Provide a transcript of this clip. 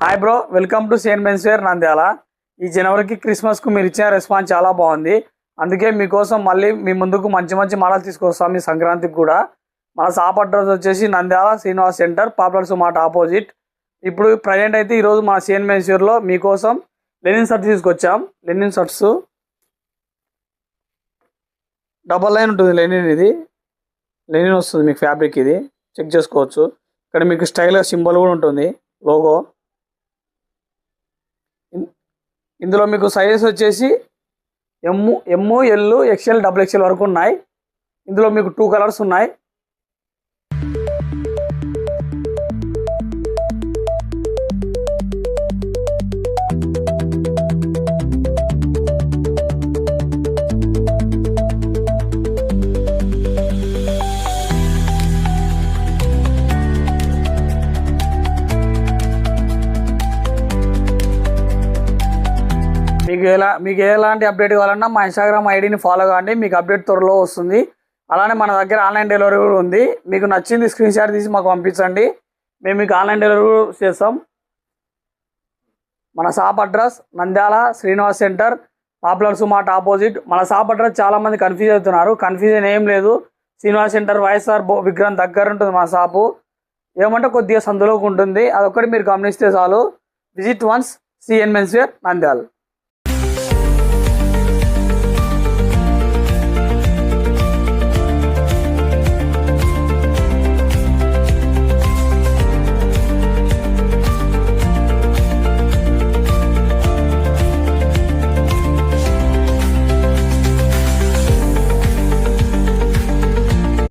Hi bro, welcome to Sen men's wear Nandyal. ఈ జనవరికి క్రిస్మస్కు మీరు ఇచ్చిన రెస్పాన్స్ చాలా బాగుంది. అందుకే మీకోసం మళ్ళీ మీ ముందుకు మంచి మంచి మోడల్ తీసుకొస్తాం. ఈ సంక్రాంతికి కూడా మన షాప్ అడ్రస్ వచ్చేసి Nandyal Srinivas centre, popular smart opposite. ఇప్పుడు ప్రజెంట్ అయితే ఈరోజు మన సేన్ మెన్స్ వేర్లో మీకోసం లెనిన్ షర్ట్స్ తీసుకొచ్చాం. లెనిన్ షర్ట్స్ డబల్ లైన్ ఉంటుంది. లెనిన్ వస్తుంది మీకు ఫ్యాబ్రిక్. ఇది చెక్ చేసుకోవచ్చు. ఇక్కడ మీకు స్టైల్గా సింబల్ కూడా ఉంటుంది, లోగో. ఇందులో మీకు సైజెస్ వచ్చేసి ఎమ్, ఎల్, ఎక్స్ఎల్, XXL వరకు ఉన్నాయి. ఇందులో మీకు 2 కలర్స్ ఉన్నాయి. మీకు ఎలాంటి అప్డేట్ కావాలన్నా మా ఇన్స్టాగ్రామ్ ఐడిని ఫాలో కావండి. మీకు అప్డేట్ త్వరలో వస్తుంది. అలానే మన దగ్గర ఆన్లైన్ డెలివరీ కూడా ఉంది. మీకు నచ్చింది స్క్రీన్ షాట్ తీసి మాకు పంపించండి, మేము మీకు ఆన్లైన్ డెలివరీ కూడా చేస్తాం. మన shop address Nandyal Srinivas centre, popular smart opposite. మన షాప్ అడ్రస్ చాలామంది కన్ఫ్యూజ్ అవుతున్నారు. కన్ఫ్యూజన్ ఏం లేదు. శ్రీనివాస్ సెంటర్ వైఎస్ఆర్ విగ్రహం దగ్గర ఉంటుంది మన షాపు. ఏమంటే కొద్దిగా సందులోకి ఉంటుంది. అదొక్కటి మీరు గమనిస్తే చాలు. Visit once Sen men's wear Nandyal.